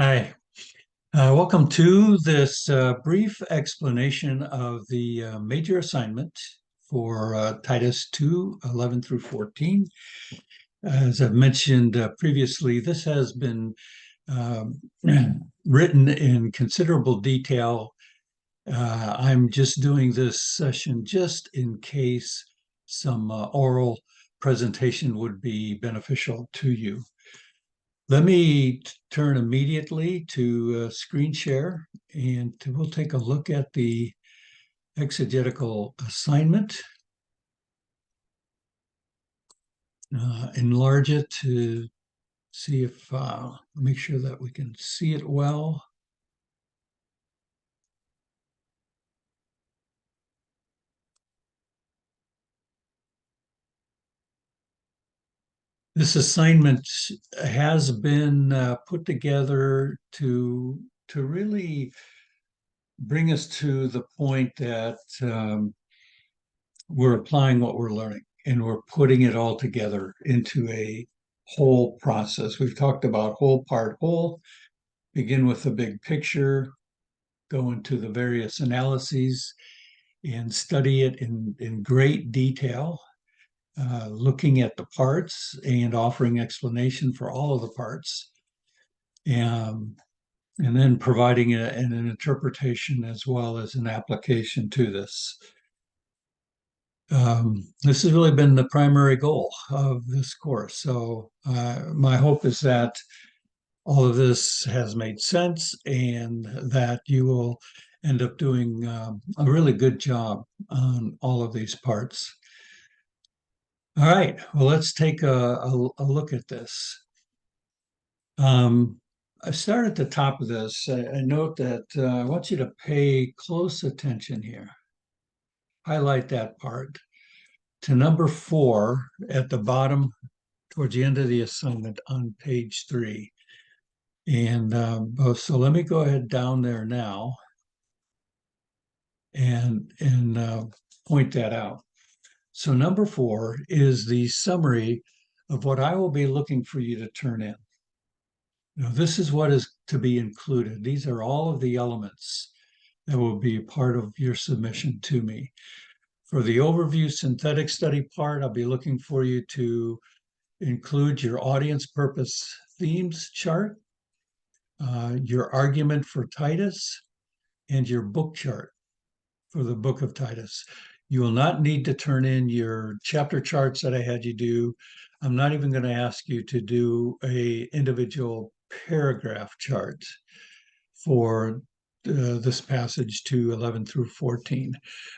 Hi, welcome to this brief explanation of the major assignment for Titus 2, 11 through 14. As I've mentioned previously, this has been um, written in considerable detail. I'm just doing this session just in case some oral presentation would be beneficial to you. Let me turn immediately to screen share and we'll take a look at the exegetical assignment. Enlarge it to see if, make sure that we can see it well. This assignment has been put together to really bring us to the point that we're applying what we're learning and we're putting it all together into a whole process. We've talked about whole, part, whole, begin with the big picture, go into the various analyses and study it in great detail, looking at the parts and offering explanation for all of the parts. And then providing an interpretation as well as an application to this. This has really been the primary goal of this course. So my hope is that all of this has made sense and that you will end up doing a really good job on all of these parts. All right, well, let's take a look at this. I start at the top of this. I note that I want you to pay close attention here. Highlight that part. To number 4 at the bottom towards the end of the assignment on page 3. And so let me go ahead down there now and point that out. So number 4 is the summary of what I will be looking for you to turn in. Now, this is what is to be included. These are all of the elements that will be part of your submission to me. For the overview synthetic study part, I'll be looking for you to include your audience purpose themes chart, your argument for Titus, and your book chart for the book of Titus. You will not need to turn in your chapter charts that I had you do. I'm not even going to ask you to do a individual paragraph chart for this passage to 11 through 14.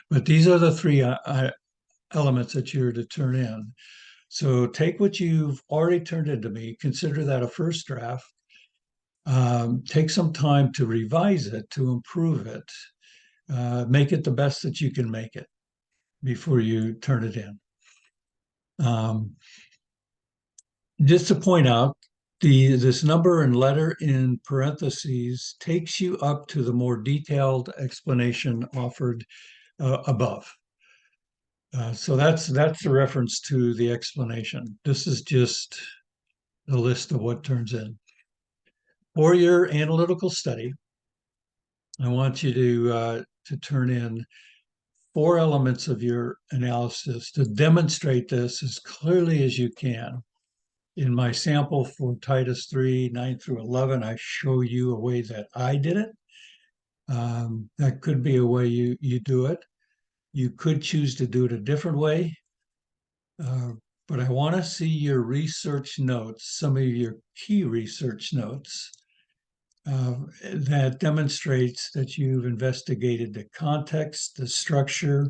But these are the three elements that you're to turn in. So take what you've already turned into me, consider that a first draft. Take some time to revise it, to improve it, make it the best that you can make it before you turn it in. Just to point out, this number and letter in parentheses takes you up to the more detailed explanation offered above. So that's the reference to the explanation. This is just a list of what turns in. For your analytical study, I want you to turn in 4 elements of your analysis to demonstrate this as clearly as you can. In my sample for Titus 3, 9 through 11, I show you a way that I did it. That could be a way you do it. You could choose to do it a different way. But I want to see your research notes, some of your key research notes that demonstrates that you've investigated the context, the structure,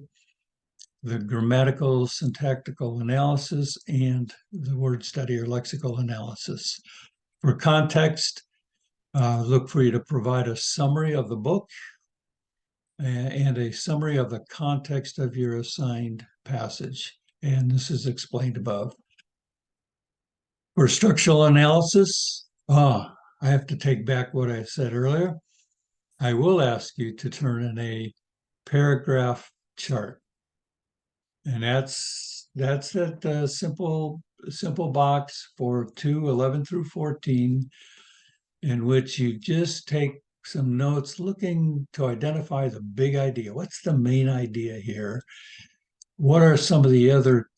the grammatical syntactical analysis, and the word study or lexical analysis. For context, look for you to provide a summary of the book and a summary of the context of your assigned passage. And this is explained above. For structural analysis, I have to take back what I said earlier. I will ask you to turn in a paragraph chart. And that's that simple box for 2, 11 through 14. in which you just take some notes looking to identify the big idea. What's the main idea here? What are some of the other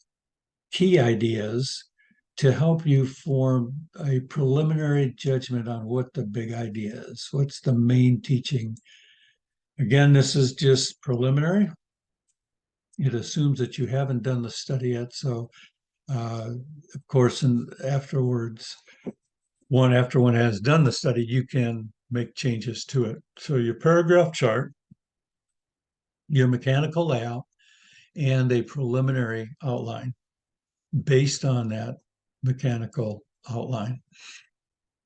key ideas to help you form a preliminary judgment on what the big idea is? What's the main teaching? Again, this is just preliminary. It assumes that you haven't done the study yet. So, of course, and afterwards, after one has done the study, you can make changes to it. So your paragraph chart, your mechanical layout, and a preliminary outline based on that mechanical outline.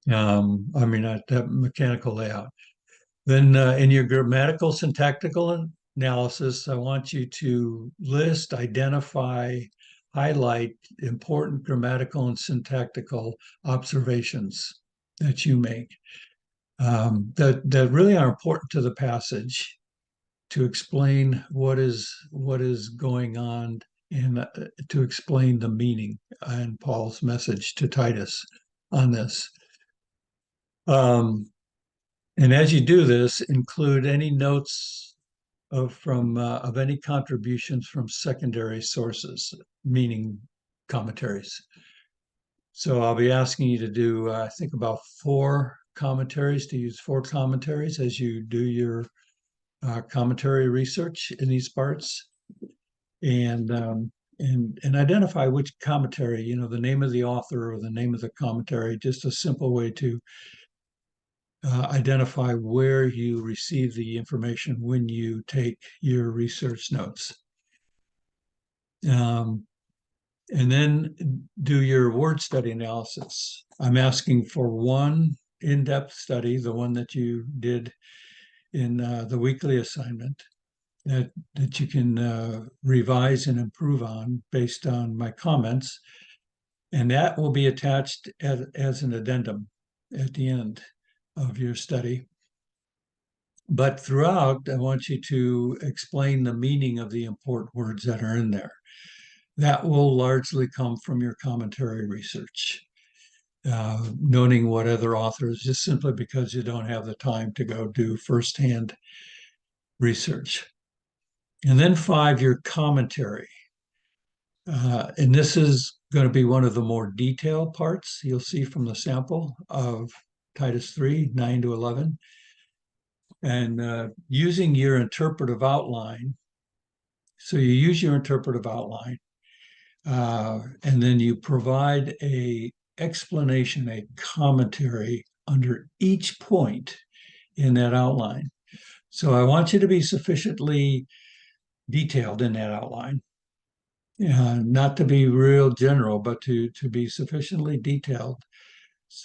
That mechanical layout. Then in your grammatical syntactical analysis, I want you to list, identify, highlight important grammatical and syntactical observations that you make that really are important to the passage to explain what is going on and to explain the meaning and Paul's message to Titus on this. And as you do this, include any notes of any contributions from secondary sources, meaning commentaries. So I'll be asking you to do, I think, about 4 commentaries, to use 4 commentaries as you do your commentary research in these parts, and identify which commentary, the name of the author or the name of the commentary, just a simple way to identify where you receive the information when you take your research notes. And then do your word study analysis. I'm asking for one in-depth study, the one that you did in the weekly assignment, that you can revise and improve on based on my comments. And that will be attached as an addendum at the end of your study. But throughout, I want you to explain the meaning of the important words that are in there. That will largely come from your commentary research, noting what other authors, just simply because you don't have the time to go do firsthand research. And then 5, your commentary. And this is going to be one of the more detailed parts you'll see from the sample of Titus 3, 9 to 11. And using your interpretive outline. So you use your interpretive outline, and then you provide a explanation, a commentary under each point in that outline. So I want you to be sufficiently detailed in that outline, not to be real general, but to be sufficiently detailed.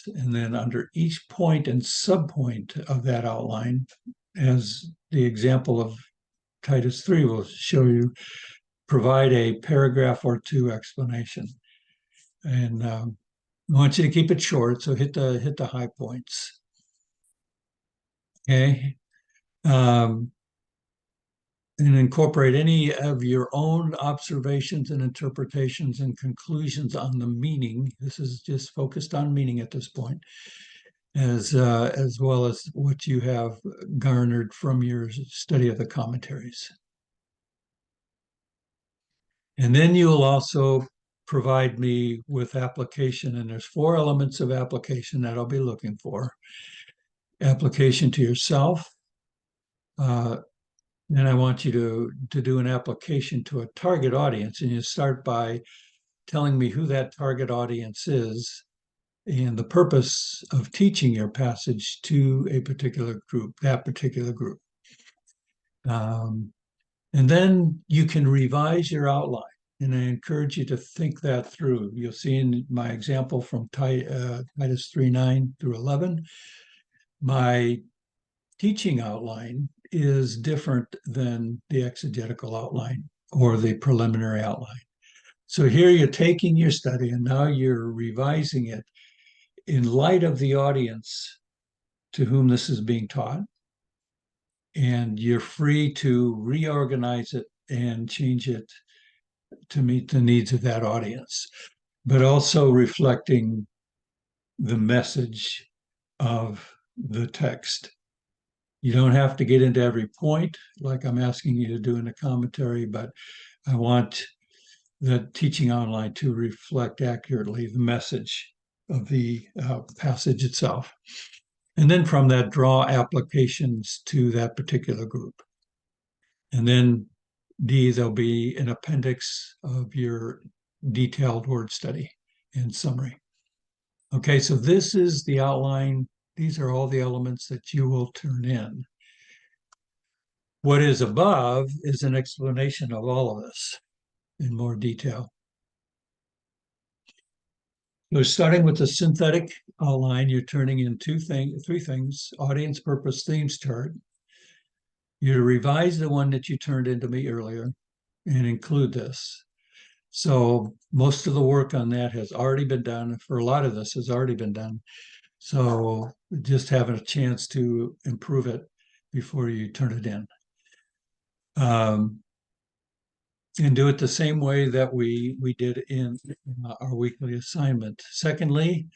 And then under each point and subpoint of that outline, as the example of Titus 3 will show you, provide a paragraph or 2 explanation. And I want you to keep it short, so hit the high points. Okay. And incorporate any of your own observations and interpretations and conclusions on the meaning. This is just focused on meaning at this point, as well as what you have garnered from your study of the commentaries. And then you will also provide me with application, and there's 4 elements of application that I'll be looking for. Application to yourself. Then I want you to do an application to a target audience, and you start by telling me who that target audience is and the purpose of teaching your passage to a particular group, that particular group. And then you can revise your outline, and I encourage you to think that through. You'll see in my example from Titus 3, 9 through 11, my teaching outline is different than the exegetical outline or the preliminary outline. So here you're taking your study and now you're revising it in light of the audience to whom this is being taught. And you're free to reorganize it and change it to meet the needs of that audience, but also reflecting the message of the text. You don't have to get into every point like I'm asking you to do in the commentary, but I want the teaching online to reflect accurately the message of the passage itself. And then from that, draw applications to that particular group. And then D, there'll be an appendix of your detailed word study and summary. Okay, so this is the outline. These are all the elements that you will turn in. What is above is an explanation of all of this in more detail. So starting with the synthetic outline, you're turning in three things: audience purpose themes chart. You revise the one that you turned into me earlier and include this. So most of the work on that has already been done. For a lot of this has already been done. So just having a chance to improve it before you turn it in. And do it the same way that we did in our weekly assignment. Secondly,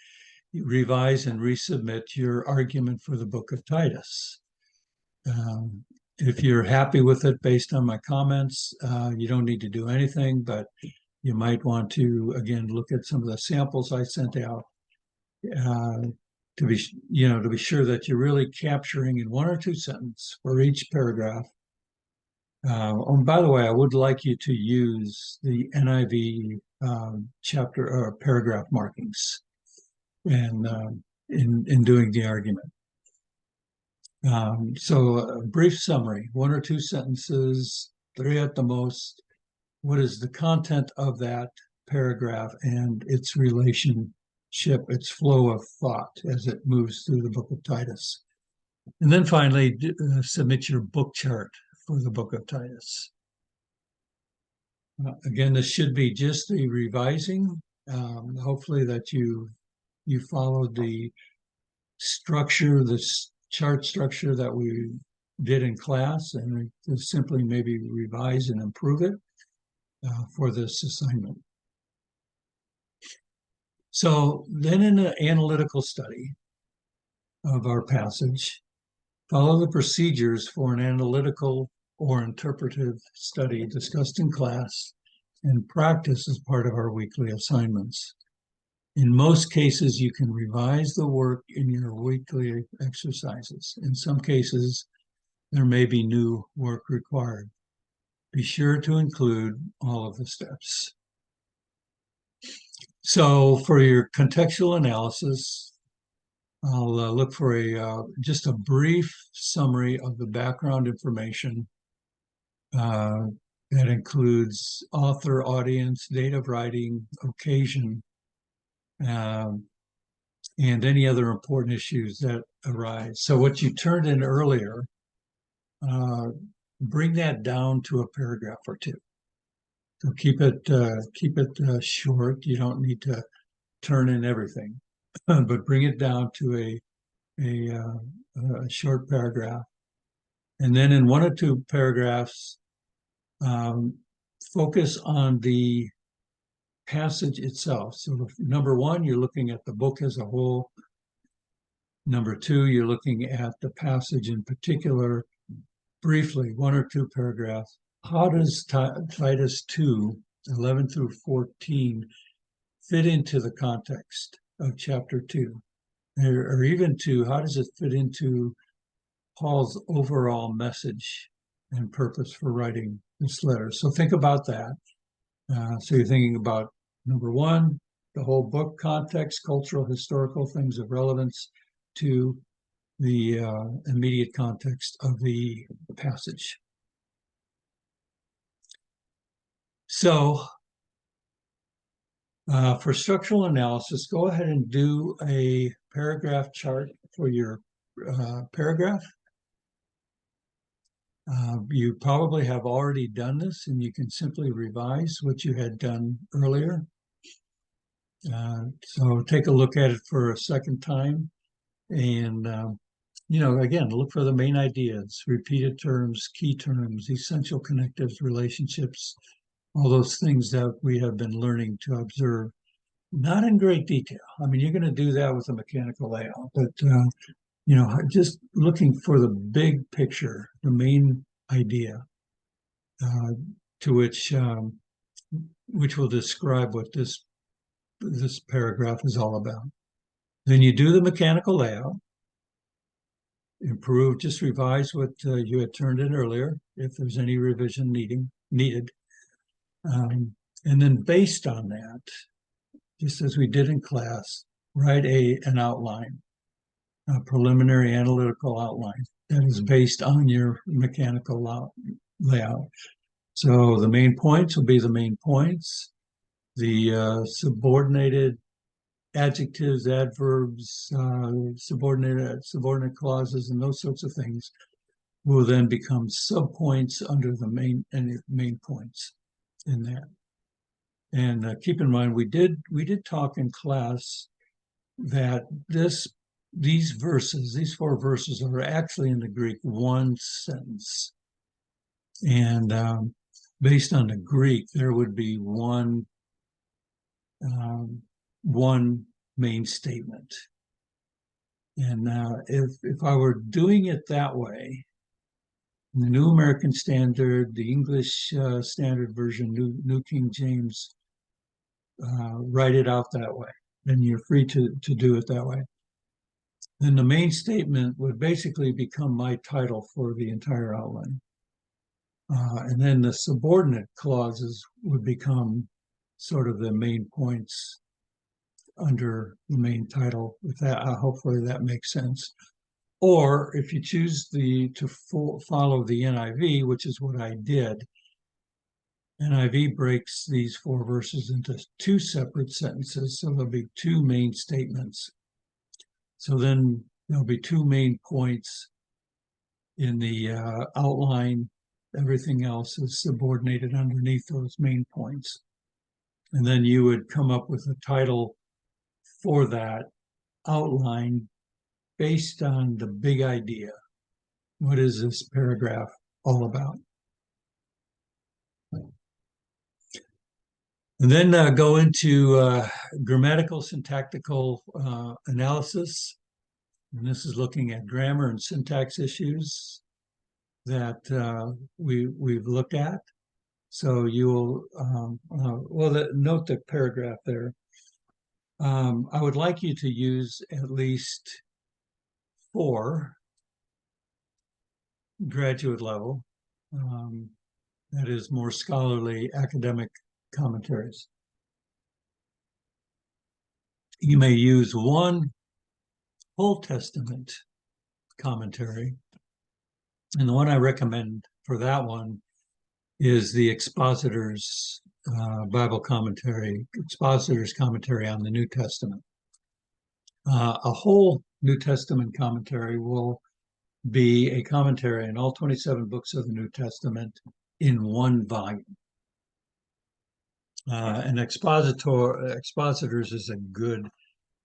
revise and resubmit your argument for the book of Titus. If you're happy with it based on my comments, you don't need to do anything, but you might want to, again, look at some of the samples I sent out to be sure that you're really capturing in one or two sentences for each paragraph. And by the way, I would like you to use the NIV chapter or paragraph markings and in doing the argument. So a brief summary, one or two sentences, three at the most. What is the content of that paragraph and its relationship, its flow of thought as it moves through the book of Titus? And then finally, submit your book chart for the book of Titus. Again, this should be just the revising. Hopefully that you followed the structure, this chart structure that we did in class, and just simply maybe revise and improve it for this assignment. So then in the analytical study of our passage, follow the procedures for an analytical or interpretive study discussed in class and practice as part of our weekly assignments. In most cases, you can revise the work in your weekly exercises. In some cases, there may be new work required. Be sure to include all of the steps. So for your contextual analysis, I'll look for just a brief summary of the background information that includes author, audience, date of writing, occasion, and any other important issues that arise. So what you turned in earlier, bring that down to a paragraph or two. So keep it short. You don't need to turn in everything, but bring it down to a short paragraph. And then in one or two paragraphs, focus on the passage itself. So number one, you're looking at the book as a whole. Number two, you're looking at the passage in particular. Briefly, one or two paragraphs. How does Titus 2:11 through 14 fit into the context of chapter 2? Or even how does it fit into Paul's overall message and purpose for writing this letter? So think about that. So you're thinking about number one, the whole book context, cultural, historical things of relevance to the immediate context of the passage. So for structural analysis, go ahead and do a paragraph chart for your paragraph. You probably have already done this, and you can simply revise what you had done earlier. So take a look at it for a second time, and again, look for the main ideas: repeated terms, key terms, essential connectives, relationships, all those things that we have been learning to observe not in great detail. I mean, you're going to do that with a mechanical layout, but just looking for the big picture, the main idea, uh, to which will describe what this paragraph is all about. Then you do the mechanical layout, improve, just revise what you had turned in earlier, if there's any revision needed. And then based on that, just as we did in class, write an outline, a preliminary analytical outline that is based on your mechanical layout. So the main points will be the main points. The subordinated adjectives, adverbs, subordinate clauses, and those sorts of things will then become subpoints under the main points in that. And keep in mind, we did talk in class that these four verses are actually in the Greek one sentence. And based on the Greek, there would be one main statement. And if I were doing it that way, the New American Standard, the English Standard Version, New King James, write it out that way. Then you're free to do it that way. Then the main statement would basically become my title for the entire outline. And then the subordinate clauses would become sort of the main points under the main title. If that, hopefully that makes sense. Or if you choose to follow the NIV, which is what I did, NIV breaks these four verses into two separate sentences, so there'll be two main statements. So then there'll be two main points in the outline. Everything else is subordinated underneath those main points. And then you would come up with a title for that outline based on the big idea. What is this paragraph all about? And then go into grammatical syntactical analysis. And this is looking at grammar and syntax issues that we've looked at. So you will, note the paragraph there. I would like you to use at least 4 graduate level, that is more scholarly academic commentaries. You may use 1 Old Testament commentary. And the one I recommend for that one is the Expositor's Bible commentary, Expositor's commentary on the New Testament. A whole New Testament commentary will be a commentary on all 27 books of the New Testament in 1 volume. And Expositors is a good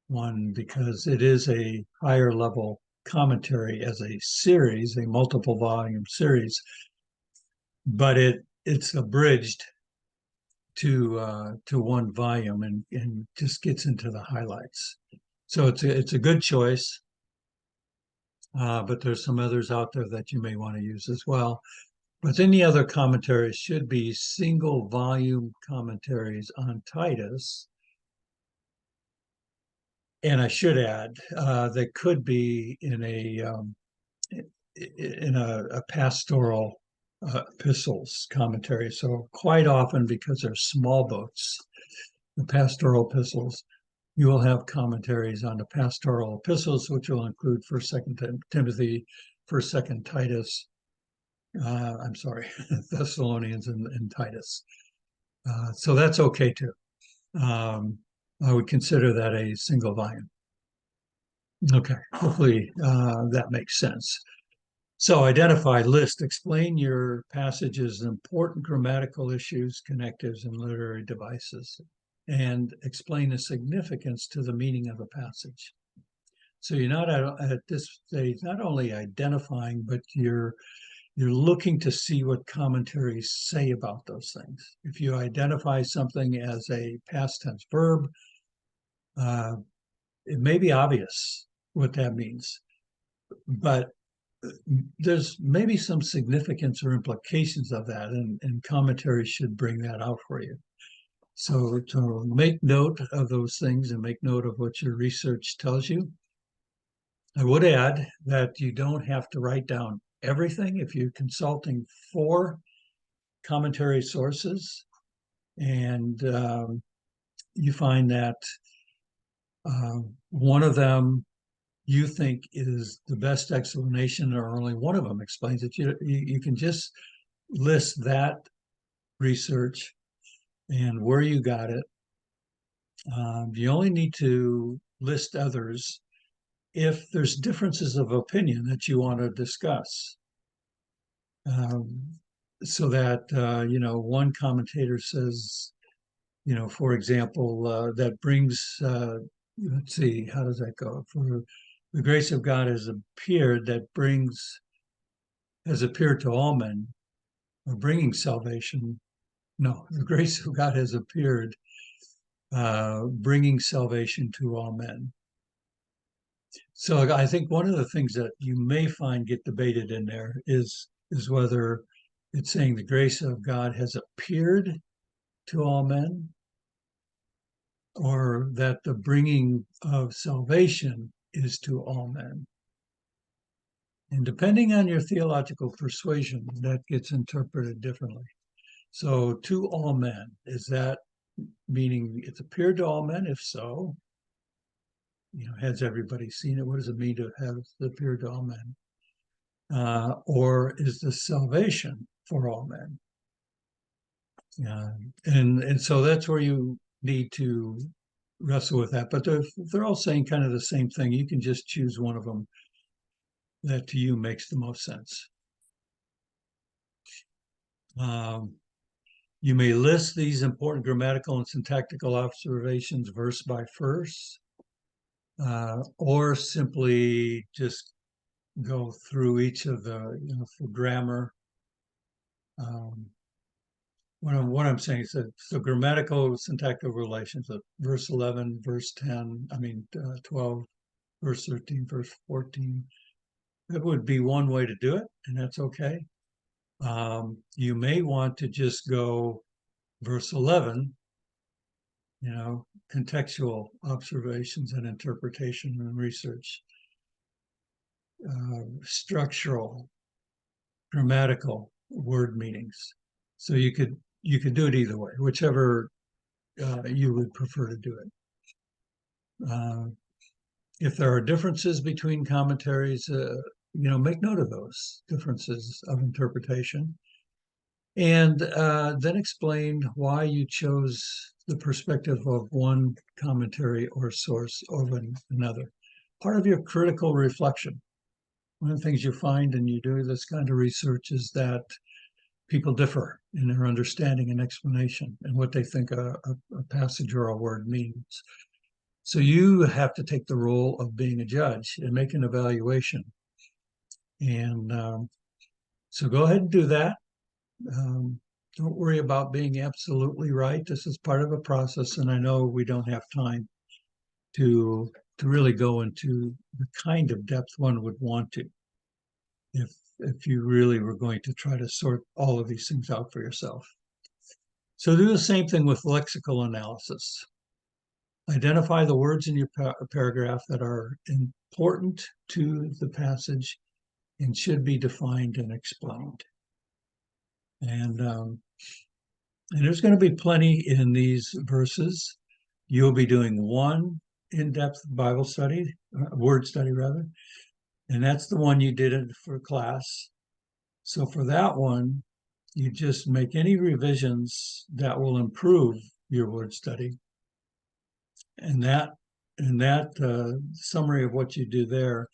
one because it is a higher level commentary as a series, a multiple volume series, but it's abridged to 1 volume and just gets into the highlights. So it's a good choice, but there's some others out there that you may want to use as well. But then the other commentaries should be single volume commentaries on Titus. And I should add, they could be in a pastoral epistles commentary. So quite often, because they're small books, the pastoral epistles, you will have commentaries on the pastoral epistles, which will include 1st, 2nd Timothy, 1st, 2nd Titus. I'm sorry, Thessalonians and Titus. So that's okay too. I would consider that a single volume. Okay, hopefully that makes sense. So identify, list, explain your passage's important grammatical issues, connectives, and literary devices, and explain the significance to the meaning of a passage. So you're not at this stage not only identifying, but you're looking to see what commentaries say about those things. If you identify something as a past tense verb, Uh, it may be obvious what that means, but there's maybe some significance or implications of that, and commentary should bring that out for you. So to make note of those things and make note of what your research tells you. I would add that you don't have to write down everything if you're consulting 4 commentary sources and you find that one of them you think is the best explanation, or only one of them explains it. You can just list that research and where you got it. You only need to list others if there's differences of opinion that you want to discuss. Um, so that, one commentator says, for example, that brings, let's see, how does that go? For the grace of God has appeared, has appeared to all men, or bringing salvation. No, the grace of God has appeared, bringing salvation to all men. So I think one of the things that you may find get debated in there is whether it's saying the grace of God has appeared to all men, or that the bringing of salvation is to all men. And depending on your theological persuasion, that gets interpreted differently. So to all men, is that meaning it's appeared to all men? If so, has everybody seen it? What does it mean to have appeared to all men? Or is the salvation for all men? And so that's where you need to wrestle with that. But they're all saying kind of the same thing. You can just choose one of them that to you makes the most sense. You may list these important grammatical and syntactical observations verse by verse, or simply just go through each of the, for grammar. What I'm saying is that so grammatical syntactical relations of verse 11, verse 10, 12, verse 13, verse 14. That would be one way to do it, and that's okay. You may want to just go verse 11, contextual observations and interpretation and research, structural, grammatical word meanings. So you could do it either way, whichever you would prefer to do it. If there are differences between commentaries, make note of those differences of interpretation, and then explain why you chose the perspective of one commentary or source over another. Part of your critical reflection. One of the things you find and you do this kind of research is that people differ in their understanding and explanation and what they think a passage or a word means. So you have to take the role of being a judge and make an evaluation. And so go ahead and do that. Don't worry about being absolutely right. This is part of a process, and I know we don't have time to really go into the kind of depth one would want to if you really were going to try to sort all of these things out for yourself. So do the same thing with lexical analysis. Identify the words in your paragraph that are important to the passage and should be defined and explained. And there's going to be plenty in these verses. You'll be doing one in-depth Bible study, word study rather, and that's the one you did for class. So for that one, you just make any revisions that will improve your word study. And that summary of what you do there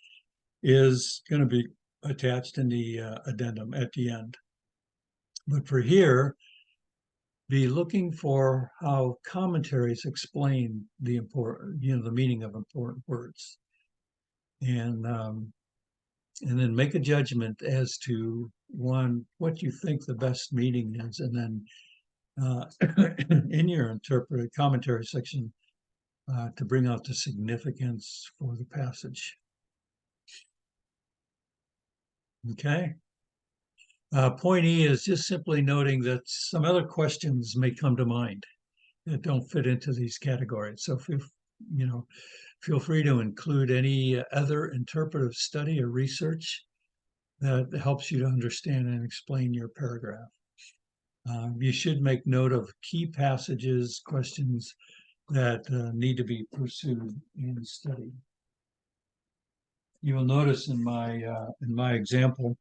is going to be attached in the addendum at the end. But for here, be looking for how commentaries explain the important, the meaning of important words, and then make a judgment as to one, what you think the best meaning is, and then in your commentary section, to bring out the significance for the passage. Okay. Point E is just simply noting that some other questions may come to mind that don't fit into these categories. So feel free to include any other interpretive study or research that helps you to understand and explain your paragraph. You should make note of key passages, questions that need to be pursued and studied. You will notice in my example,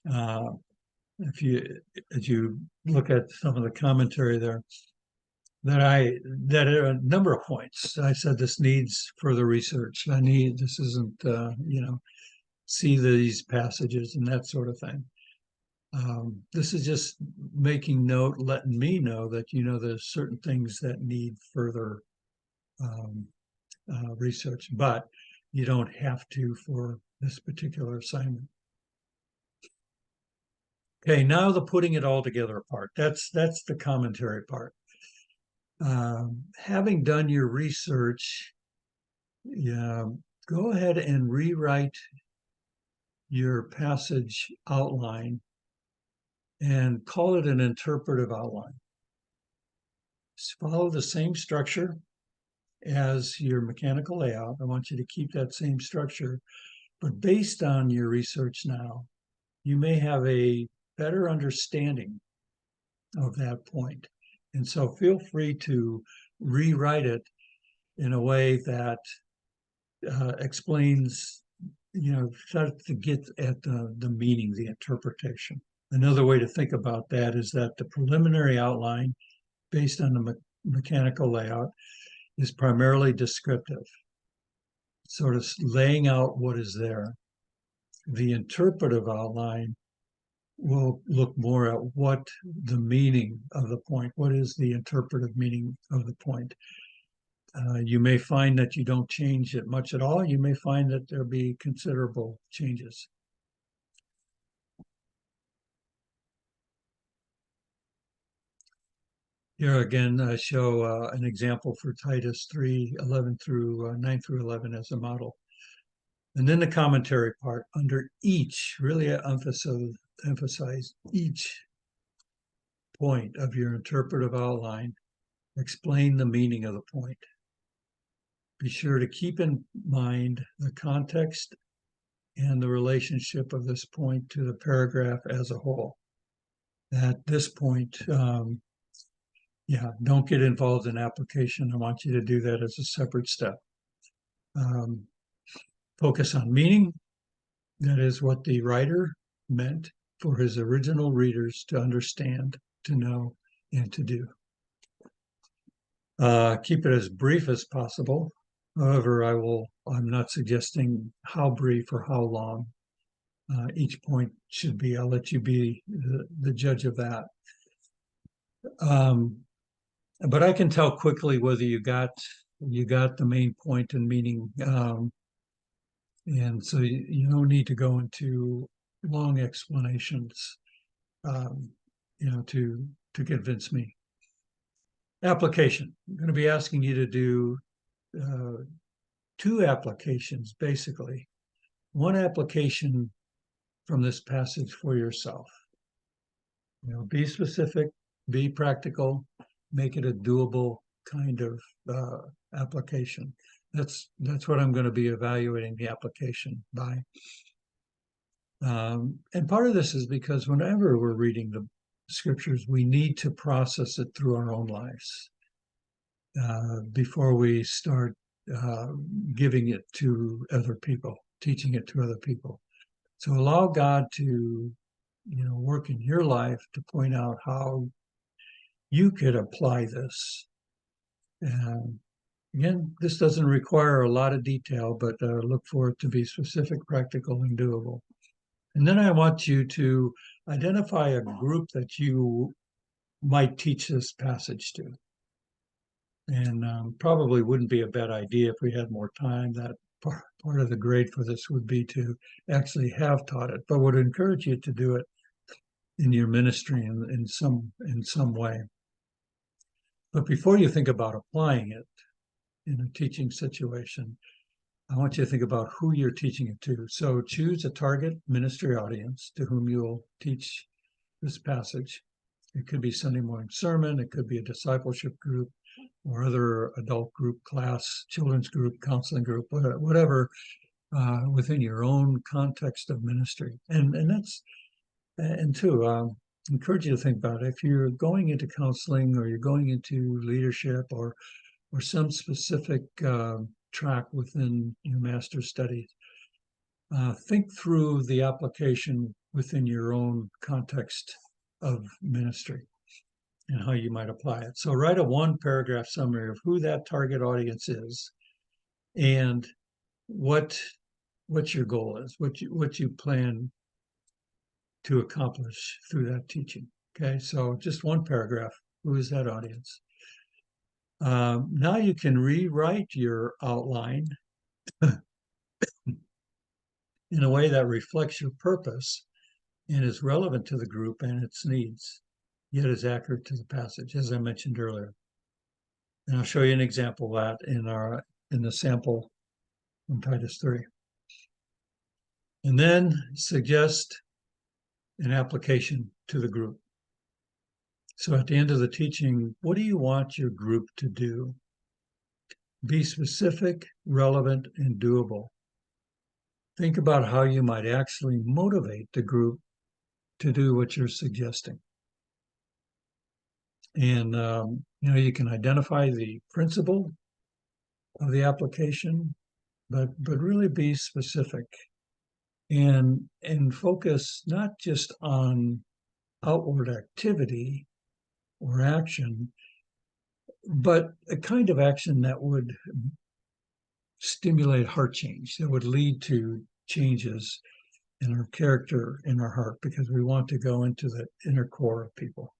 as you look at some of the commentary there, that are a number of points. I said this needs further research. This isn't see these passages and that sort of thing. This is just making note, letting me know that there's certain things that need further research, but you don't have to for this particular assignment. Okay, now the putting it all together part. That's the commentary part. Having done your research, go ahead and rewrite your passage outline and call it an interpretive outline. Just follow the same structure as your mechanical layout. I want you to keep that same structure, but based on your research now, you may have a better understanding of that point. And so feel free to rewrite it in a way that explains, start to get at the meaning, the interpretation. Another way to think about that is that the preliminary outline based on the mechanical layout is primarily descriptive, sort of laying out what is there. The interpretive outline will look more at what the meaning of the point, what is the interpretive meaning of the point. You may find that you don't change it much at all. You may find that there'll be considerable changes. Here again, I show an example for Titus 3:11 through 9 through 11 as a model. And then the commentary part under each, really emphasize each point of your interpretive outline, explain the meaning of the point. Be sure to keep in mind the context and the relationship of this point to the paragraph as a whole. At this point, don't get involved in application. I want you to do that as a separate step. Focus on meaning. That is what the writer meant for his original readers to understand, to know, and to do. Keep it as brief as possible. However, I'm not suggesting how brief or how long each point should be. I'll let you be the judge of that. But I can tell quickly whether you got the main point and meaning. And so you don't need to go into long explanations, to convince me. Application. I'm going to be asking you to do 2 applications, basically. One application from this passage for yourself. Be specific, be practical, make it a doable kind of application. That's what I'm going to be evaluating the application by. And part of this is because whenever we're reading the scriptures, we need to process it through our own lives before we start giving it to other people, teaching it to other people. So allow God to, work in your life to point out how you could apply this. Again, this doesn't require a lot of detail, but look for it to be specific, practical, and doable. And then I want you to identify a group that you might teach this passage to. And probably wouldn't be a bad idea if we had more time. That part of the grade for this would be to actually have taught it, but would encourage you to do it in your ministry in some way. But before you think about applying it in a teaching situation, I want you to think about who you're teaching it to. So choose a target ministry audience to whom you'll teach this passage. It could be Sunday morning sermon, it could be a discipleship group or other adult group, class, children's group, counseling group, whatever, within your own context of ministry. And two, encourage you to think about it. If you're going into counseling or you're going into leadership or some specific track within your master's studies, think through the application within your own context of ministry and how you might apply it. So write a one-paragraph summary of who that target audience is and what your goal is, what you plan to accomplish through that teaching. Okay, so just one paragraph. Who is that audience? Now you can rewrite your outline in a way that reflects your purpose and is relevant to the group and its needs, yet is accurate to the passage, as I mentioned earlier. And I'll show you an example of that in the sample in Titus 3. And then suggest an application to the group. So at the end of the teaching, what do you want your group to do? Be specific, relevant, and doable. Think about how you might actually motivate the group to do what you're suggesting. And you can identify the principle of the application, but really be specific and focus not just on outward activity or action, but a kind of action that would stimulate heart change, that would lead to changes in our character, in our heart, because we want to go into the inner core of people.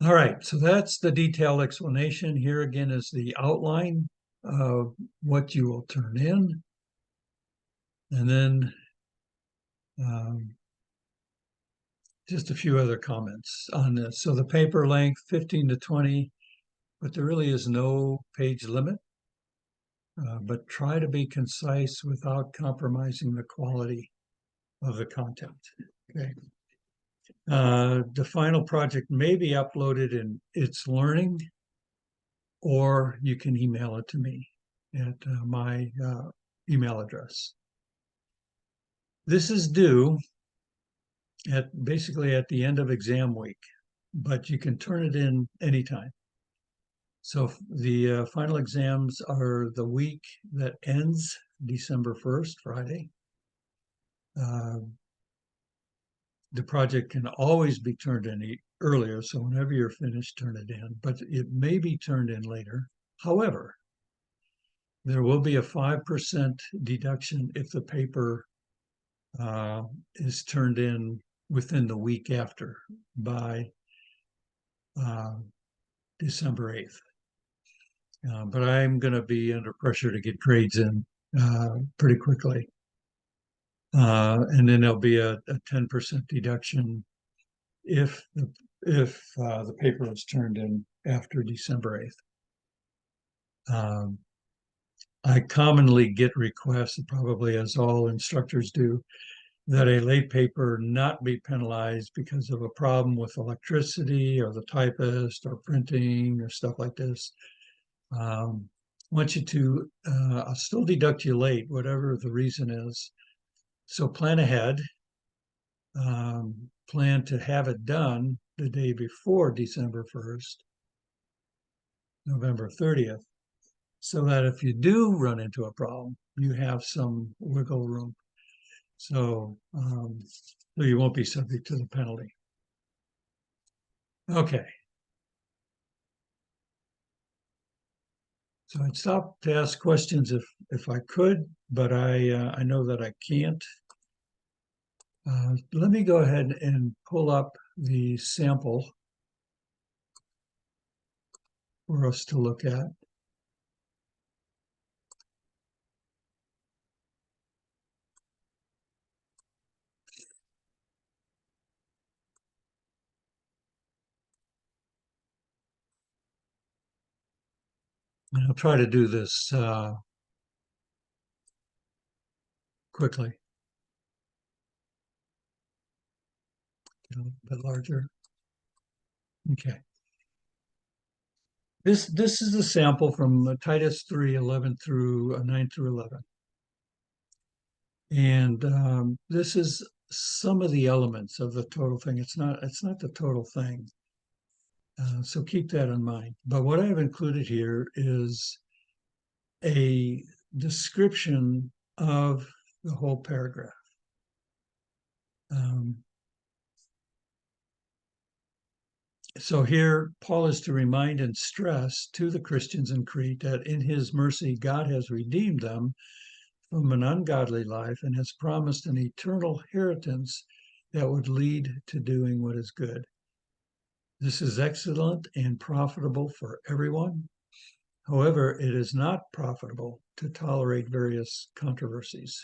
All right, so that's the detailed explanation. Here again is the outline of what you will turn in. And then just a few other comments on this. So the paper length, 15 to 20, but there really is no page limit. But try to be concise without compromising the quality of the content. Okay. The final project may be uploaded in its learning, or you can email it to me at my email address. This is due basically at the end of exam week, but you can turn it in anytime. So the final exams are the week that ends December 1st, Friday. The project can always be turned in earlier, so whenever you're finished, turn it in, but it may be turned in later. However, there will be a 5% deduction if the paper is turned in within the week after, by December 8th. But I'm going to be under pressure to get grades in pretty quickly. And then there'll be a 10% deduction if the paper is turned in after December 8th. I commonly get requests, probably as all instructors do, that a late paper not be penalized because of a problem with electricity or the typist or printing or stuff like this. I want you to, I'll still deduct you late, whatever the reason is. So plan ahead. Plan to have it done the day before December 1st, November 30th, so that if you do run into a problem, you have some wiggle room. So you won't be subject to the penalty. Okay. So I'd stop to ask questions if I could, but I know that I can't. Let me go ahead and pull up the sample for us to look at. And I'll try to do this quickly. Get a little bit larger. Okay. This is a sample from Titus 3:11 through 9 through 11. And this is some of the elements of the total thing. It's not the total thing. So keep that in mind. But what I've included here is a description of the whole paragraph. Um, so here, Paul is to remind and stress to the Christians in Crete that in his mercy, God has redeemed them from an ungodly life and has promised an eternal inheritance that would lead to doing what is good. This is excellent and profitable for everyone. However, it is not profitable to tolerate various controversies.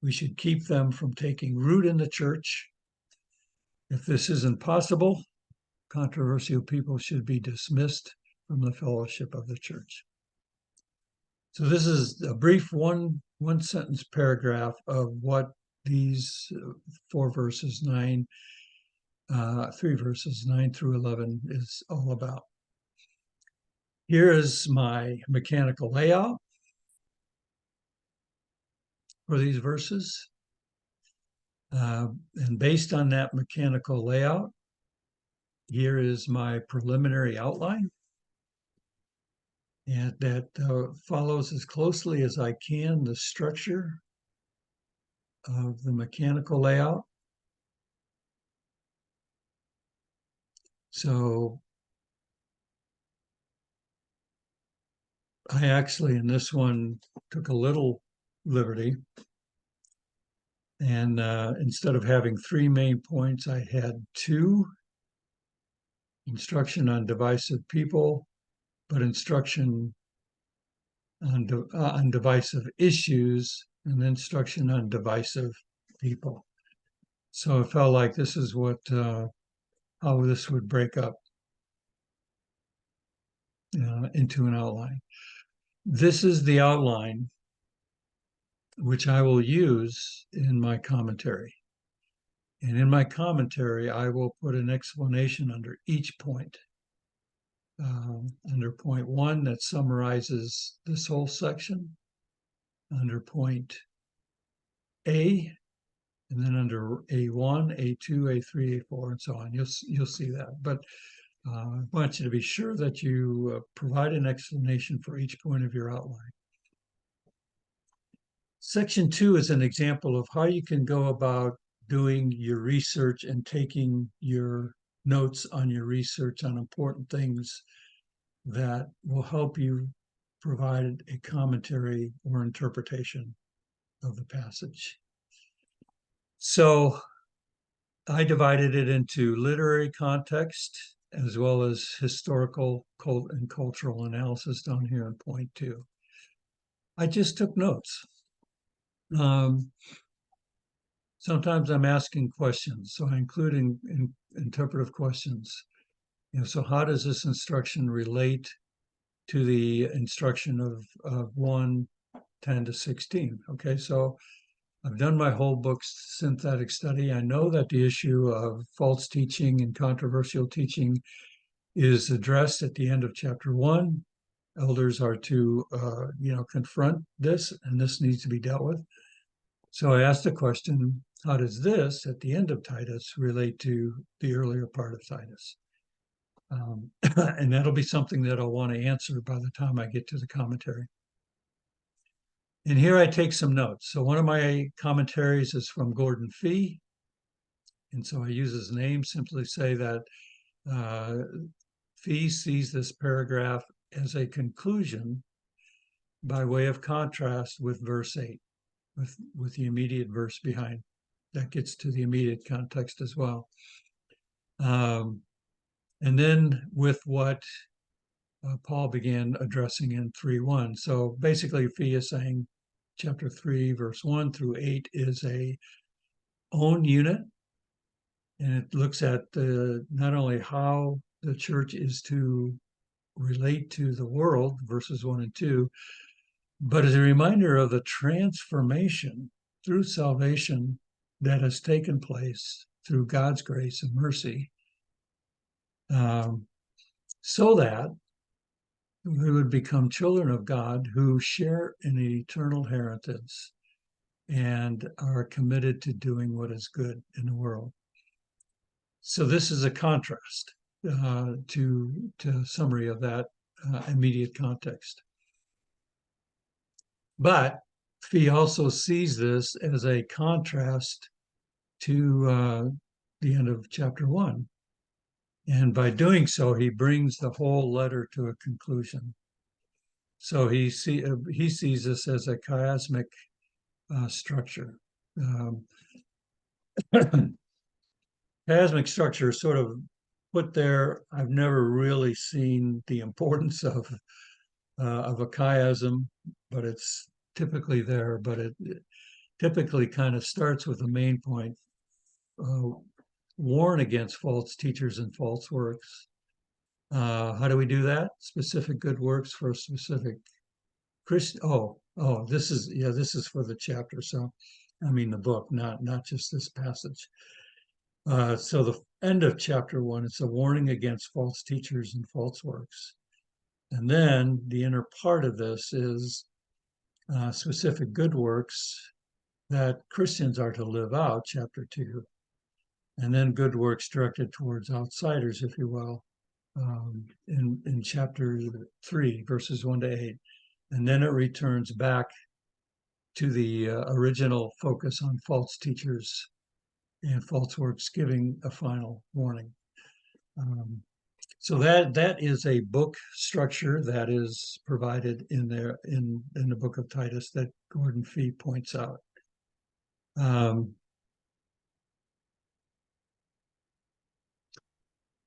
We should keep them from taking root in the church. If this isn't possible, controversial people should be dismissed from the fellowship of the church. So this is a brief one sentence paragraph of what these 3 verses 9 through 11 is all about. Here is my mechanical layout for these verses. And based on that mechanical layout, here is my preliminary outline. And that follows as closely as I can the structure of the mechanical layout. So I actually, in this one, took a little liberty. And instead of having 3 main points, I had 2: instruction on divisive people, but instruction on divisive issues, and instruction on divisive people. So it felt like this is how this would break up into an outline. This is the outline which I will use in my commentary. And in my commentary, I will put an explanation under each point. Under point 1, that summarizes this whole section. Under point A, and then under A1, A2, A3, A4, and so on. You'll see that. But I want you to be sure that you provide an explanation for each point of your outline. Section 2 is an example of how you can go about doing your research and taking your notes on your research on important things that will help you provide a commentary or interpretation of the passage. So I divided it into literary context as well as historical and cultural analysis down here in point 2. I just took notes. Sometimes I'm asking questions, so I include in interpretive questions. So how does this instruction relate to the instruction of 1:10 to 16? Okay, so I've done my whole book's synthetic study. I know that the issue of false teaching and controversial teaching is addressed at the end of chapter 1. Elders are to, confront this, and this needs to be dealt with. So I asked the question, how does this, at the end of Titus, relate to the earlier part of Titus? And that'll be something that I'll want to answer by the time I get to the commentary. And here I take some notes. So one of my commentaries is from Gordon Fee. And so I use his name, simply say that Fee sees this paragraph as a conclusion by way of contrast with verse 8, with the immediate verse behind. That gets to the immediate context as well. And then with what Paul began addressing in 3:1. So basically, Fee is saying chapter 3, verse 1 through 8 is a own unit, and it looks at not only how the church is to relate to the world, verses 1 and 2, but as a reminder of the transformation through salvation that has taken place through God's grace and mercy, so that we would become children of God who share an eternal inheritance and are committed to doing what is good in the world. So this is a contrast to summary of that immediate context. But he also sees this as a contrast to the end of chapter 1. And by doing so, he brings the whole letter to a conclusion. So he sees this as a chiasmic structure. Chiasmic structure is sort of put there. I've never really seen the importance of a chiasm, but it's typically there. But it typically kind of starts with the main point: warn against false teachers and false works. How do we do that? Specific good works for specific Christian. This is for the chapter. So, I mean the book, not just this passage. So the end of chapter 1, it's a warning against false teachers and false works. And then the inner part of this is specific good works that Christians are to live out, chapter 2. And then good works directed towards outsiders, if you will, in chapter 3, verses 1 to 8. And then it returns back to the original focus on false teachers and false works, giving a final warning. So that is a book structure that is provided in there in the book of Titus that Gordon Fee points out.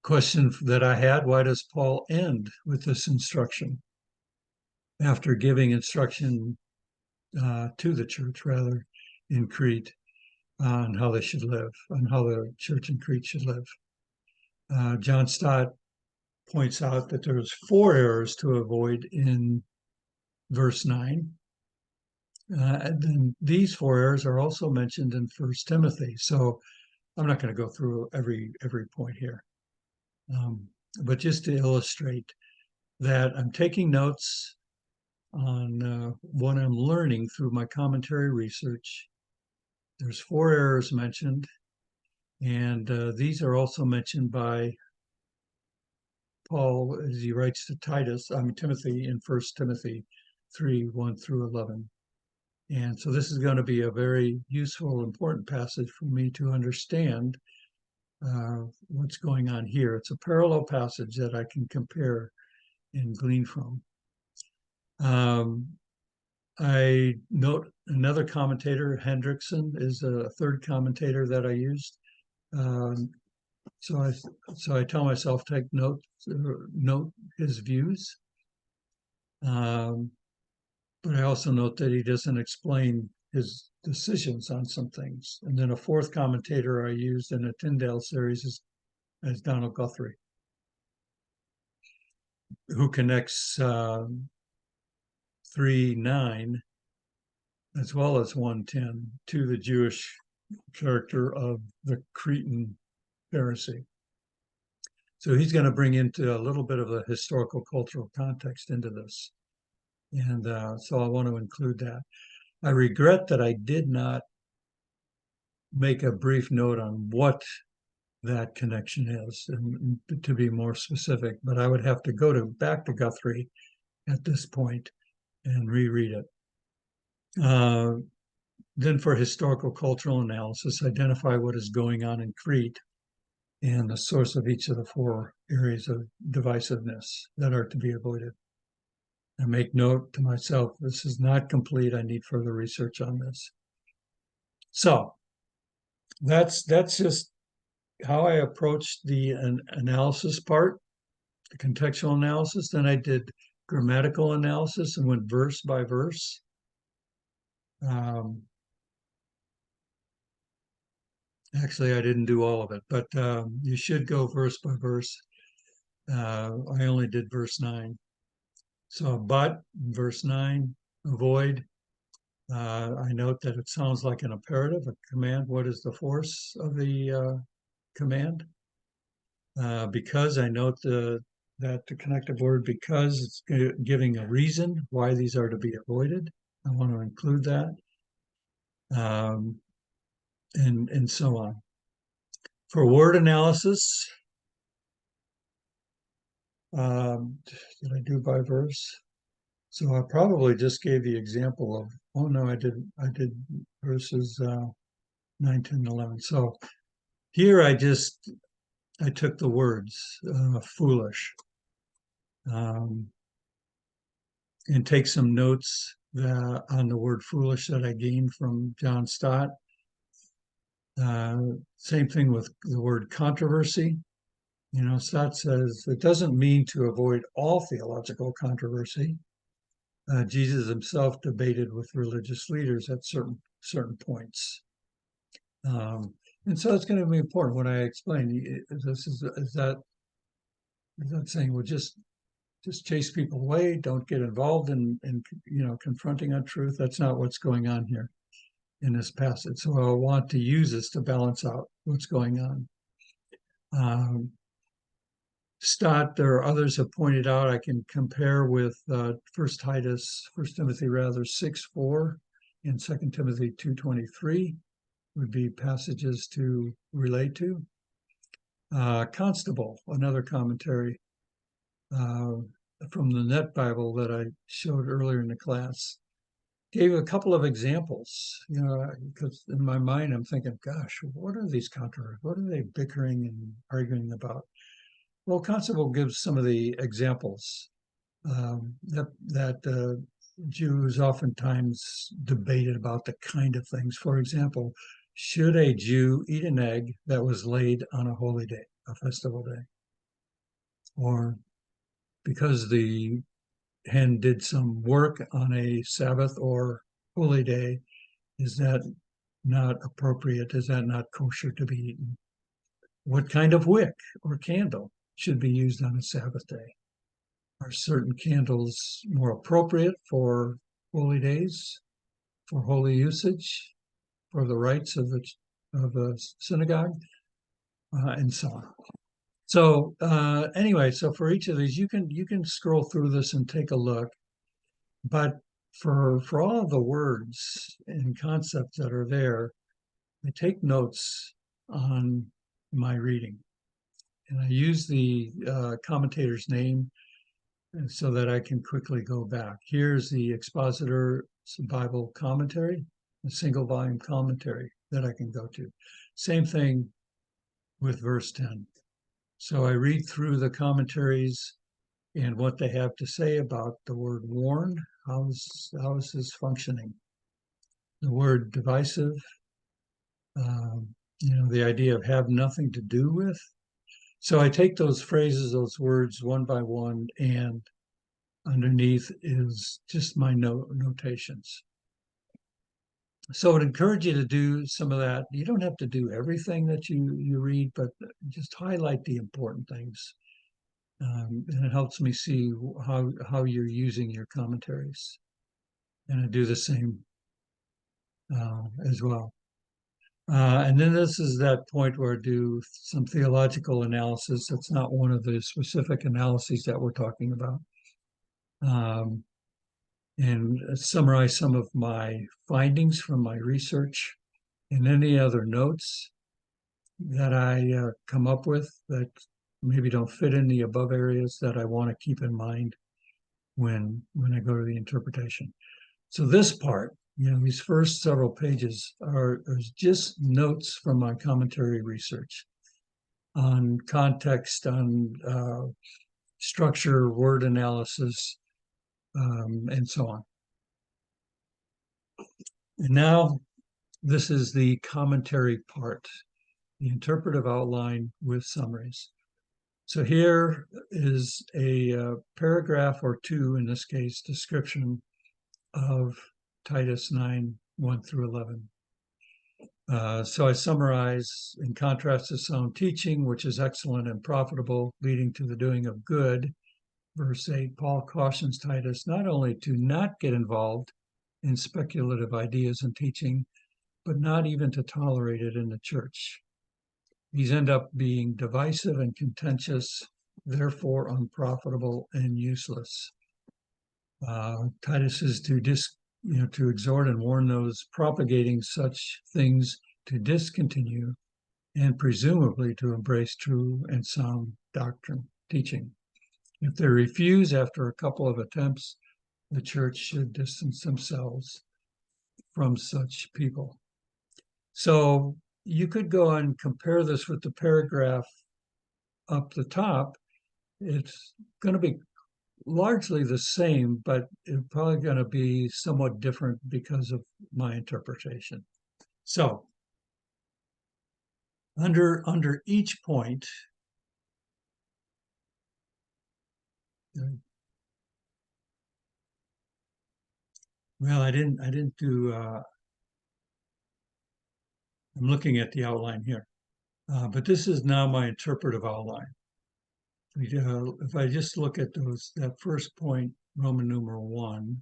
Question that I had: why does Paul end with this instruction after giving instruction to the church, rather, in Crete, on how they should live, on how the church in Crete should live? John Stott points out that there's 4 errors to avoid in verse 9. And then these 4 errors are also mentioned in 1 Timothy. So I'm not going to go through every point here. But just to illustrate that I'm taking notes on what I'm learning through my commentary research. There's 4 errors mentioned, and these are also mentioned by Paul as he writes to Timothy in 1 Timothy 3, 1 through 11. And so this is going to be a very useful, important passage for me to understand what's going on here. It's a parallel passage that I can compare and glean from. I note another commentator, Hendrickson, is a third commentator that I used. So I tell myself, take note his views. But I also note that he doesn't explain his decisions on some things. And then a fourth commentator I used in a Tyndale series is Donald Guthrie, who connects 3:9 as well as 1:10 to the Jewish character of the Cretan Pharisee. So he's going to bring into a little bit of a historical cultural context into this. And so I want to include that. I regret that I did not make a brief note on what that connection is, and to be more specific, but I would have to go back to Guthrie at this point and reread it. Then for historical cultural analysis, identify what is going on in Crete and the source of each of the 4 areas of divisiveness that are to be avoided. I make note to myself, this is not complete. I need further research on this. So that's just how I approached the analysis part, the contextual analysis. Then I did grammatical analysis and went verse by verse. Actually, I didn't do all of it, but you should go verse by verse. I only did verse 9. So, but verse 9, avoid. I note that it sounds like an imperative, a command. What is the force of the command? Because I note that the connective word because it's giving a reason why these are to be avoided. I want to include that, and so on. For word analysis, did I do by verse? So I probably just gave the example of, oh no, I did verses 9, 10, 11. So here I took the words foolish, and take some notes on the word foolish that I gained from John Stott. Same thing with the word controversy. Stott says it doesn't mean to avoid all theological controversy. Jesus himself debated with religious leaders at certain points. And so it's going to be important when I explain this is that saying, well, just chase people away, don't get involved in confronting untruth. That's not what's going on here in this passage. So I want to use this to balance out what's going on. Stott, there are others have pointed out, I can compare with First Timothy 6:4 and 2 Timothy 2:23 would be passages to relate to. Constable, another commentary from the Net Bible that I showed earlier in the class, gave a couple of examples, because in my mind I'm thinking, gosh, what are these controversies? What are they bickering and arguing about? Well, Constable gives some of the examples that Jews oftentimes debated about the kind of things. For example, should a Jew eat an egg that was laid on a holy day, a festival day? Or because the hen did some work on a Sabbath or holy day, is that not appropriate? Is that not kosher to be eaten? What kind of wick or candle should be used on a Sabbath day? Are certain candles more appropriate for holy days, for holy usage, for the rites of the synagogue, and so on? So anyway, so for each of these, you can scroll through this and take a look. But for all of the words and concepts that are there, I take notes on my reading, and I use the commentator's name so that I can quickly go back. Here's the Expositor's Bible commentary, a single volume commentary that I can go to. Same thing with verse 10. So I read through the commentaries and what they have to say about the word warn. How is this functioning? The word divisive, the idea of have nothing to do with. So I take those phrases, those words one by one, and underneath is just my notations. So I would encourage you to do some of that. You don't have to do everything that you read, but just highlight the important things. And it helps me see how you're using your commentaries. And I do the same as well. And then this is that point where I do some theological analysis. That's not one of the specific analyses that we're talking about. And summarize some of my findings from my research and any other notes that I come up with that maybe don't fit in the above areas that I want to keep in mind when I go to the interpretation. So this part, these first several pages are just notes from my commentary research on context, on structure, word analysis, and so on. And now this is the commentary part, the interpretive outline with summaries. So here is a paragraph or two, in this case, description of Titus 9, 1 through 11. So I summarize, in contrast to sound teaching, which is excellent and profitable, leading to the doing of good. Verse 8, Paul cautions Titus not only to not get involved in speculative ideas and teaching, but not even to tolerate it in the church. These end up being divisive and contentious, therefore unprofitable and useless. Titus is to exhort and warn those propagating such things to discontinue and presumably to embrace true and sound doctrine teaching. If they refuse after a couple of attempts, the church should distance themselves from such people. So you could go and compare this with the paragraph up the top. It's going to be largely the same, but it's probably going to be somewhat different because of my interpretation. So under each point, well, I didn't do. I'm looking at the outline here, but this is now my interpretive outline. If I just look at that first point, Roman numeral 1.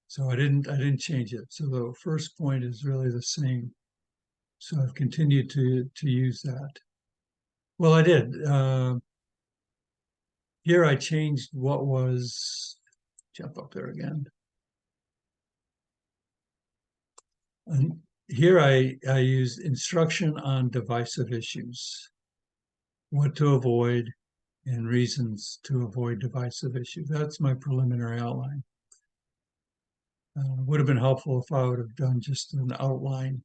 So I didn't change it. So the first point is really the same. So I've continued to use that. Well, I did. Here I changed what was, jump up there again. And here I used instruction on divisive issues, what to avoid, and reasons to avoid divisive issues. That's my preliminary outline. Would have been helpful if I would have done just an outline.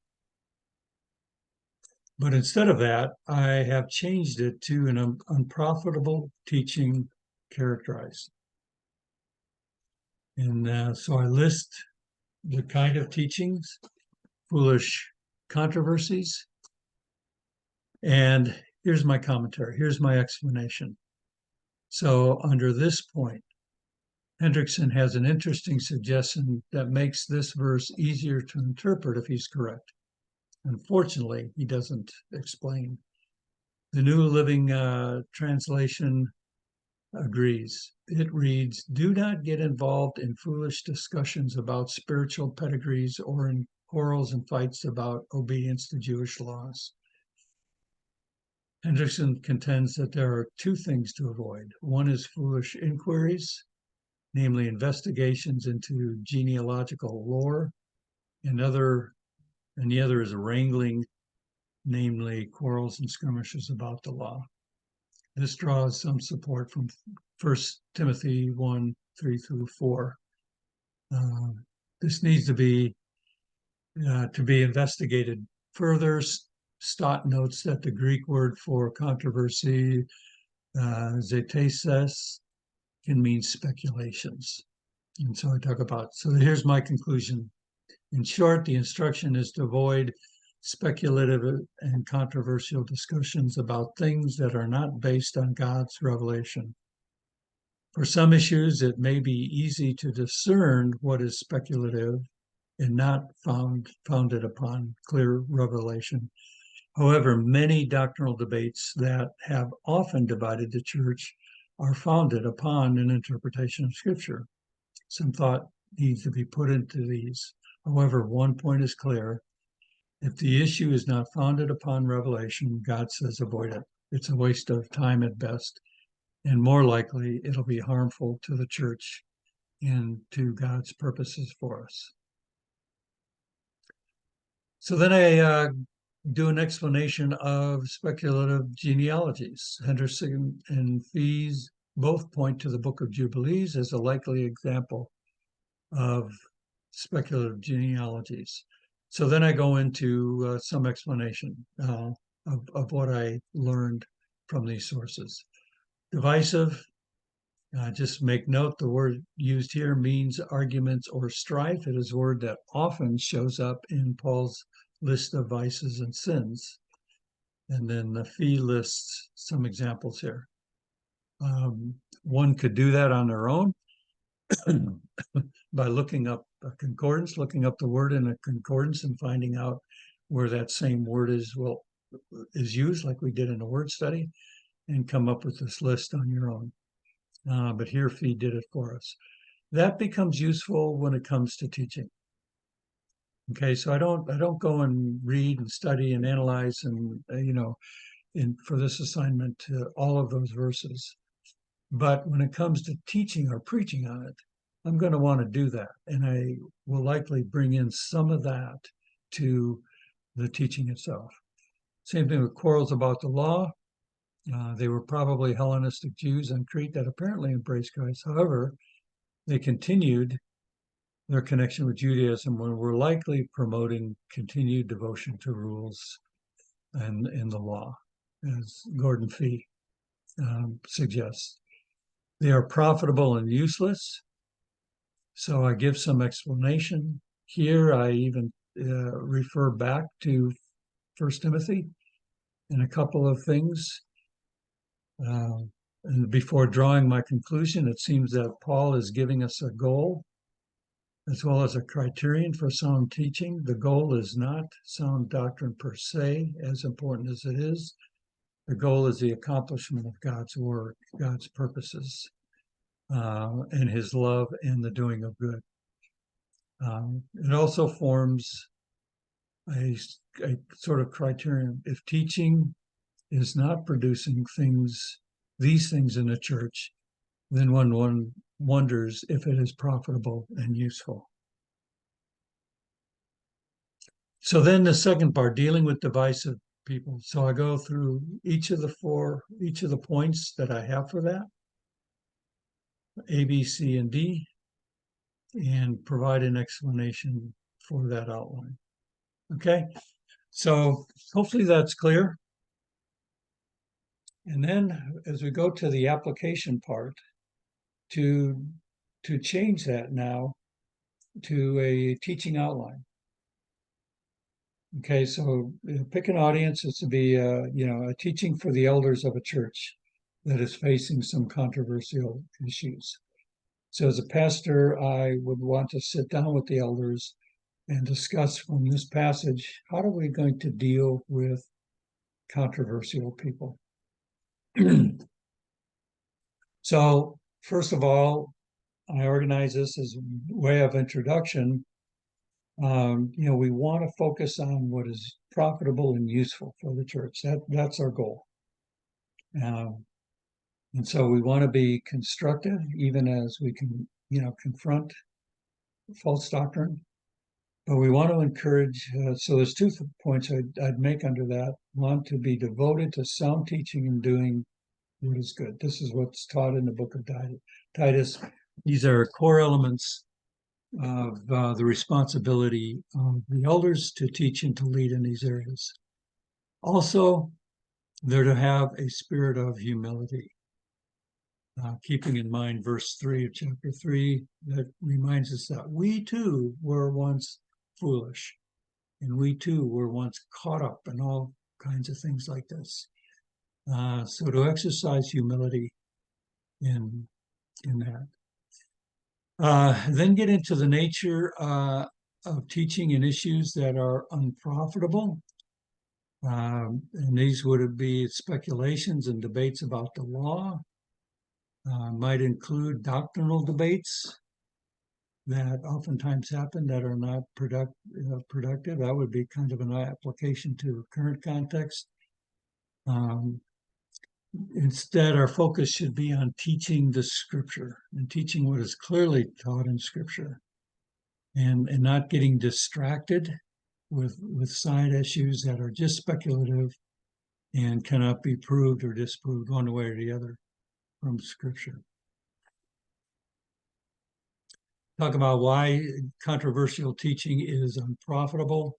But instead of that, I have changed it to an unprofitable teaching characterized. And so I list the kind of teachings, foolish controversies. And here's my commentary. Here's my explanation. So under this point, Hendrickson has an interesting suggestion that makes this verse easier to interpret if he's correct. Unfortunately, he doesn't explain. The New Living Translation agrees. It reads, "Do not get involved in foolish discussions about spiritual pedigrees or in quarrels and fights about obedience to Jewish laws." Hendrickson contends that there are two things to avoid. One is foolish inquiries, namely investigations into genealogical lore, and the other is wrangling, namely quarrels and skirmishes about the law. This draws some support from 1 Timothy 1, 3 through 4. This needs to be investigated further. Stott notes that the Greek word for controversy, zetesis, can mean speculations. And so I talk about, so here's my conclusion. In short, the instruction is to avoid speculative and controversial discussions about things that are not based on God's revelation. For some issues, it may be easy to discern what is speculative and not founded upon clear revelation. However, many doctrinal debates that have often divided the church are founded upon an interpretation of Scripture. Some thought needs to be put into these. However, one point is clear. If the issue is not founded upon revelation, God says avoid it. It's a waste of time at best, and more likely it'll be harmful to the church and to God's purposes for us. So then I do an explanation of speculative genealogies. Henderson and Fees both point to the Book of Jubilees as a likely example of speculative genealogies. So then I go into some explanation of what I learned from these sources. Divisive, just make note the word used here means arguments or strife. It is a word that often shows up in Paul's list of vices and sins. And then the Fee lists some examples here. One could do that on their own. by looking up a concordance, looking up the word in a concordance and finding out where that same word is used, like we did in a word study, and come up with this list on your own. But here Fee did it for us. That becomes useful when it comes to teaching. Okay, so I don't go and read and study and analyze and for this assignment all of those verses. But when it comes to teaching or preaching on it, I'm going to want to do that, and I will likely bring in some of that to the teaching itself. Same thing with quarrels about the law. They were probably Hellenistic Jews on Crete that apparently embraced Christ. However, they continued their connection with Judaism when we're likely promoting continued devotion to rules and in the law, as Gordon Fee suggests. They are profitable and useless. So I give some explanation. Here I even refer back to 1 Timothy and a couple of things. And before drawing my conclusion, it seems that Paul is giving us a goal as well as a criterion for sound teaching. The goal is not sound doctrine per se, as important as it is. The goal is the accomplishment of God's work, God's purposes, and his love and the doing of good. It also forms a sort of criterion. If teaching is not producing these things in the church, then one wonders if it is profitable and useful. So then the second part, dealing with divisive people. So I go through each of the points that I have for that, A, B, C, and D, and provide an explanation for that outline. Okay, so hopefully that's clear. And then as we go to the application part, to change that now to a teaching outline. Okay, so pick an audience. It's to be a teaching for the elders of a church that is facing some controversial issues. So as a pastor, I would want to sit down with the elders and discuss from this passage, how are we going to deal with controversial people? So first of all, I organize this as a way of introduction. We want to focus on what is profitable and useful for the church. That's our goal. And so we want to be constructive, even as we can, confront false doctrine. But we want to encourage, so there's 2 points I'd make under that. One, to be devoted to sound teaching and doing what is good. This is what's taught in the book of Titus. These are core elements of the responsibility of the elders to teach and to lead in these areas. Also, they're to have a spirit of humility. Keeping in mind verse 3 of chapter 3, that reminds us that we too were once foolish, and we too were once caught up in all kinds of things like this. So to exercise humility in that. Then get into the nature of teaching in issues that are unprofitable. And these would be speculations and debates about the law. Might include doctrinal debates that oftentimes happen that are not productive. That would be kind of an application to current context. Instead, our focus should be on teaching the scripture and teaching what is clearly taught in scripture, and not getting distracted with side issues that are just speculative and cannot be proved or disproved one way or the other from scripture. Talk about why controversial teaching is unprofitable.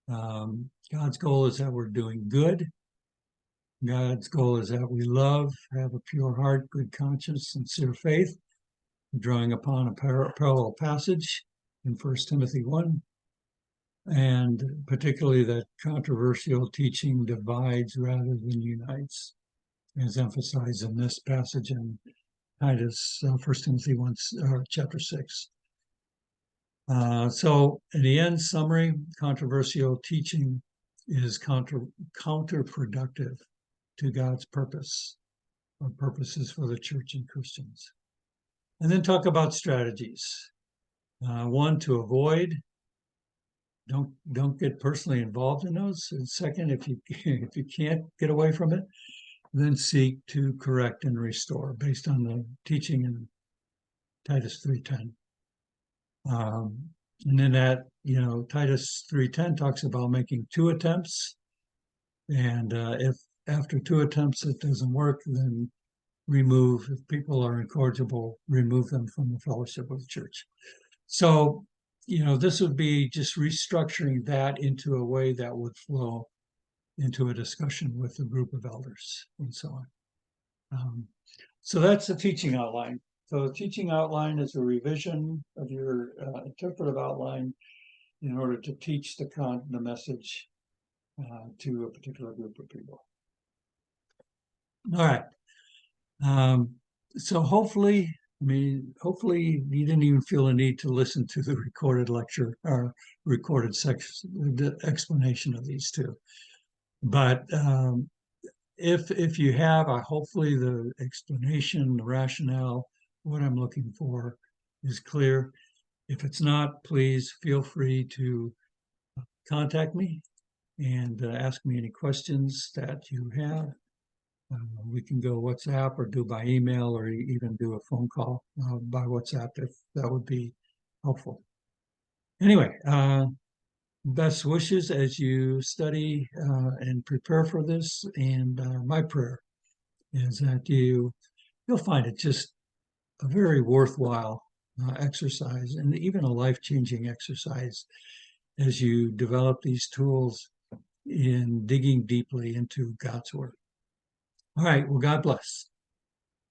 God's goal is that we're doing good. God's goal is that we love, have a pure heart, good conscience, sincere faith, drawing upon a parallel passage in 1 Timothy 1, and particularly that controversial teaching divides rather than unites, as emphasized in this passage in Titus, 1 Timothy 1, chapter 6. So in the end, summary, controversial teaching is counterproductive to God's purpose or purposes for the church and Christians. And then talk about strategies. One, to avoid, don't get personally involved in those. And second, if you can't get away from it, then seek to correct and restore based on the teaching in Titus 3:10. And then that, Titus 3:10 talks about making 2 attempts. And if after 2 attempts it doesn't work, then remove, if people are incorrigible, remove them from the fellowship of the church. So, this would be just restructuring that into a way that would flow into a discussion with a group of elders and so on. So that's the teaching outline. So the teaching outline is a revision of your interpretive outline in order to teach the message to a particular group of people. All right. So hopefully you didn't even feel a need to listen to the recorded lecture or recorded section, the explanation of these two. But if you have, hopefully the explanation, the rationale, what I'm looking for is clear. If it's not, please feel free to contact me and ask me any questions that you have. We can go WhatsApp or do by email or even do a phone call by WhatsApp if that would be helpful. Anyway, best wishes as you study and prepare for this. And my prayer is that you'll find it just a very worthwhile exercise and even a life-changing exercise as you develop these tools in digging deeply into God's Word. All right, well, God bless.